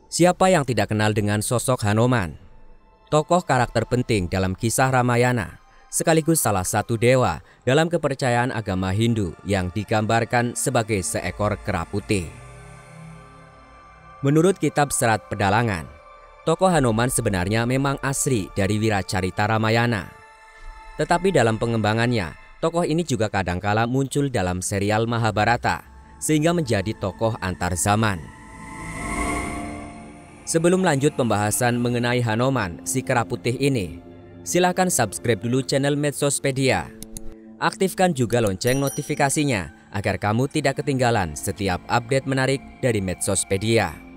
Siapa yang tidak kenal dengan sosok Hanuman? Tokoh karakter penting dalam kisah Ramayana, sekaligus salah satu dewa dalam kepercayaan agama Hindu yang digambarkan sebagai seekor kera putih. Menurut kitab Serat Pedalangan, tokoh Hanuman sebenarnya memang asli dari Wiracarita Ramayana. Tetapi dalam pengembangannya, tokoh ini juga kadangkala muncul dalam serial Mahabharata, sehingga menjadi tokoh antar zaman. Sebelum lanjut pembahasan mengenai Hanuman, si kera putih ini, silahkan subscribe dulu channel Medsospedia. Aktifkan juga lonceng notifikasinya agar kamu tidak ketinggalan setiap update menarik dari Medsospedia.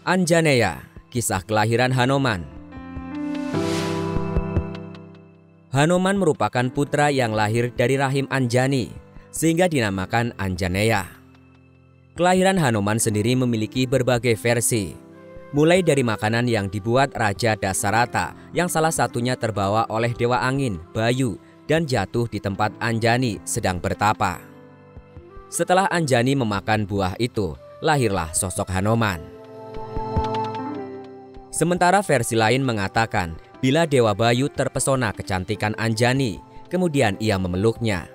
Anjaneya, kisah kelahiran Hanuman. Hanuman merupakan putra yang lahir dari rahim Anjani, sehingga dinamakan Anjaneya. Kelahiran Hanuman sendiri memiliki berbagai versi, mulai dari makanan yang dibuat Raja Dasarata yang salah satunya terbawa oleh Dewa Angin, Bayu, dan jatuh di tempat Anjani sedang bertapa. Setelah Anjani memakan buah itu, lahirlah sosok Hanuman. Sementara versi lain mengatakan bila Dewa Bayu terpesona kecantikan Anjani, kemudian ia memeluknya.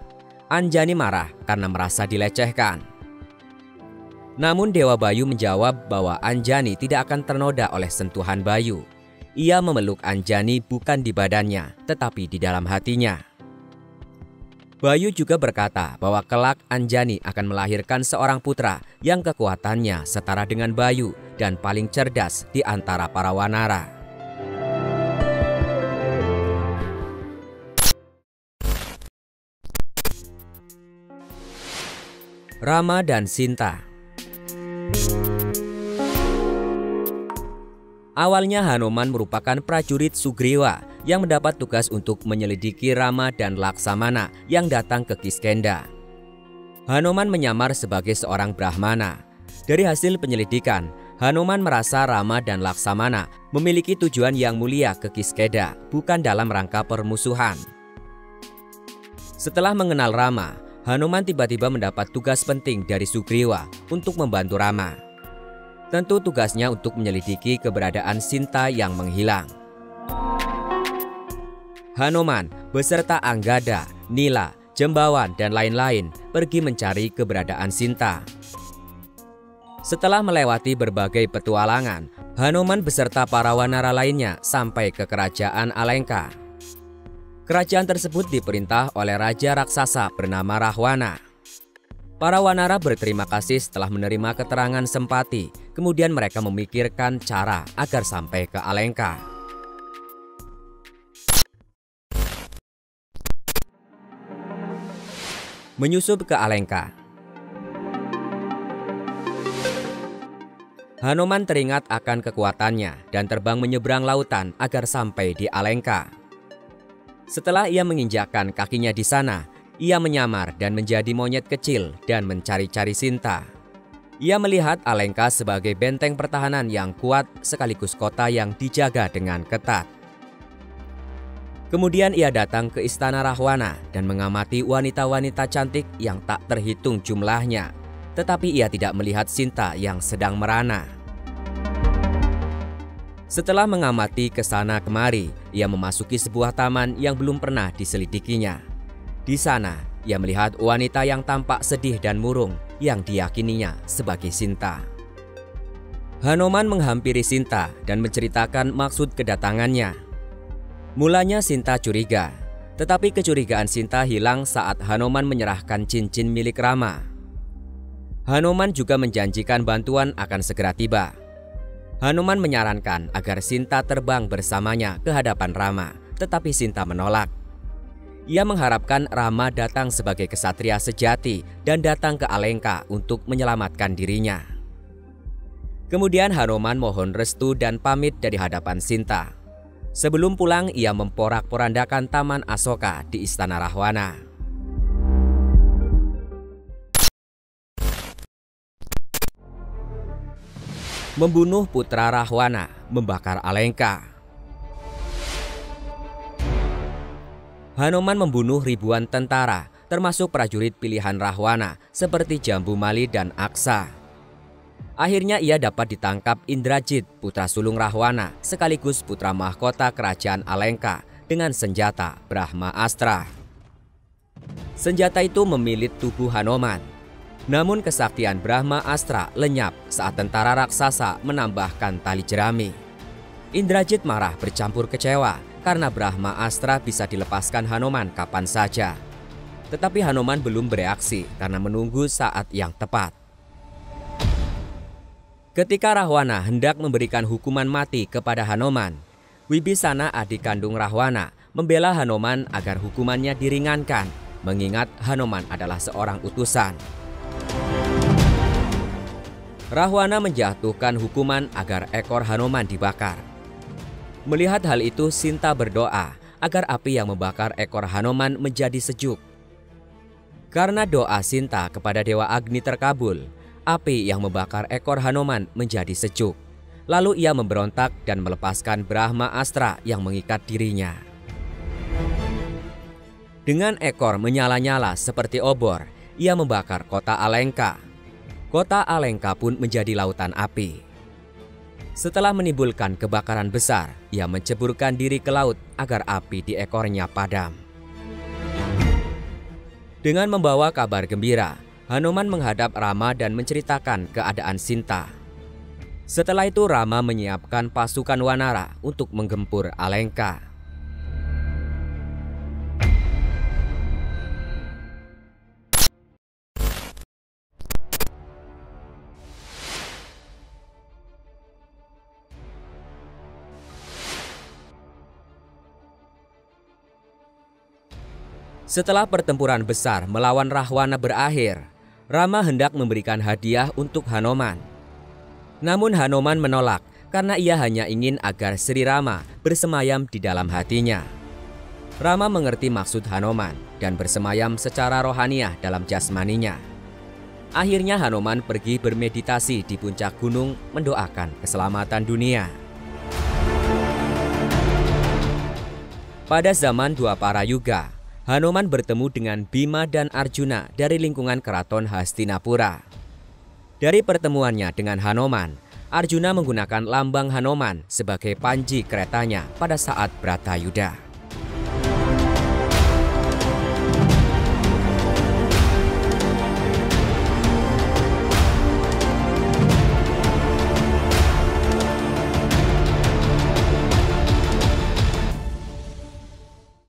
Anjani marah karena merasa dilecehkan. Namun Dewa Bayu menjawab bahwa Anjani tidak akan ternoda oleh sentuhan Bayu. Ia memeluk Anjani bukan di badannya, tetapi di dalam hatinya. Bayu juga berkata bahwa kelak Anjani akan melahirkan seorang putra yang kekuatannya setara dengan Bayu dan paling cerdas di antara para wanara. Rama dan Sinta. Awalnya Hanuman merupakan prajurit Sugriwa yang mendapat tugas untuk menyelidiki Rama dan Laksamana yang datang ke Kiskendha. Hanuman menyamar sebagai seorang Brahmana. Dari hasil penyelidikan, Hanuman merasa Rama dan Laksamana memiliki tujuan yang mulia ke Kiskendha, bukan dalam rangka permusuhan. Setelah mengenal Rama, Hanuman tiba-tiba mendapat tugas penting dari Sugriwa untuk membantu Rama. Tentu tugasnya untuk menyelidiki keberadaan Sinta yang menghilang. Hanuman beserta Anggada, Nila, Jembawan, dan lain-lain pergi mencari keberadaan Sinta. Setelah melewati berbagai petualangan, Hanuman beserta para wanara lainnya sampai ke kerajaan Alengka. Kerajaan tersebut diperintah oleh raja raksasa bernama Rahwana. Para wanara berterima kasih setelah menerima keterangan Sempati. Kemudian mereka memikirkan cara agar sampai ke Alengka. Menyusup ke Alengka. Hanuman teringat akan kekuatannya dan terbang menyeberang lautan agar sampai di Alengka. Setelah ia menginjakkan kakinya di sana, ia menyamar dan menjadi monyet kecil dan mencari-cari Sinta. Ia melihat Alengka sebagai benteng pertahanan yang kuat sekaligus kota yang dijaga dengan ketat. Kemudian ia datang ke istana Rahwana dan mengamati wanita-wanita cantik yang tak terhitung jumlahnya. Tetapi ia tidak melihat Sinta yang sedang merana. Setelah mengamati ke sana kemari, ia memasuki sebuah taman yang belum pernah diselidikinya. Di sana, ia melihat wanita yang tampak sedih dan murung yang diyakininya sebagai Sinta. Hanuman menghampiri Sinta dan menceritakan maksud kedatangannya. Mulanya Sinta curiga, tetapi kecurigaan Sinta hilang saat Hanuman menyerahkan cincin milik Rama. Hanuman juga menjanjikan bantuan akan segera tiba. Hanuman menyarankan agar Sinta terbang bersamanya ke hadapan Rama, tetapi Sinta menolak. Ia mengharapkan Rama datang sebagai kesatria sejati dan datang ke Alengka untuk menyelamatkan dirinya. Kemudian Hanuman mohon restu dan pamit dari hadapan Sinta. Sebelum pulang, ia memporak-porandakan Taman Asoka di Istana Rahwana. Membunuh putra Rahwana, membakar Alengka. Hanoman membunuh ribuan tentara, termasuk prajurit pilihan Rahwana seperti Jambu Mali dan Aksa. Akhirnya ia dapat ditangkap Indrajit, putra sulung Rahwana, sekaligus putra mahkota kerajaan Alengka dengan senjata Brahma Astra. Senjata itu memilit tubuh Hanoman. Namun kesaktian Brahma Astra lenyap saat tentara raksasa menambahkan tali jerami. Indrajit marah bercampur kecewa karena Brahma Astra bisa dilepaskan Hanoman kapan saja. Tetapi Hanoman belum bereaksi karena menunggu saat yang tepat. Ketika Rahwana hendak memberikan hukuman mati kepada Hanoman, Wibisana, adik kandung Rahwana, membela Hanoman agar hukumannya diringankan, mengingat Hanoman adalah seorang utusan. Rahwana menjatuhkan hukuman agar ekor Hanoman dibakar. Melihat hal itu, Sinta berdoa agar api yang membakar ekor Hanoman menjadi sejuk. Karena doa Sinta kepada Dewa Agni terkabul, api yang membakar ekor Hanoman menjadi sejuk. Lalu ia memberontak dan melepaskan Brahma Astra yang mengikat dirinya. Dengan ekor menyala-nyala seperti obor, ia membakar kota Alengka. Kota Alengka pun menjadi lautan api. Setelah menimbulkan kebakaran besar, ia menceburkan diri ke laut agar api di ekornya padam. Dengan membawa kabar gembira, Hanoman menghadap Rama dan menceritakan keadaan Sinta. Setelah itu Rama menyiapkan pasukan Wanara untuk menggempur Alengka. Setelah pertempuran besar melawan Rahwana berakhir, Rama hendak memberikan hadiah untuk Hanoman. Namun Hanoman menolak karena ia hanya ingin agar Sri Rama bersemayam di dalam hatinya. Rama mengerti maksud Hanoman dan bersemayam secara rohaniah dalam jasmaninya. Akhirnya Hanoman pergi bermeditasi di puncak gunung mendoakan keselamatan dunia. Pada zaman Dwapara Yuga, Hanoman bertemu dengan Bima dan Arjuna dari lingkungan keraton Hastinapura. Dari pertemuannya dengan Hanoman, Arjuna menggunakan lambang Hanoman sebagai panji keretanya pada saat Bratayuda.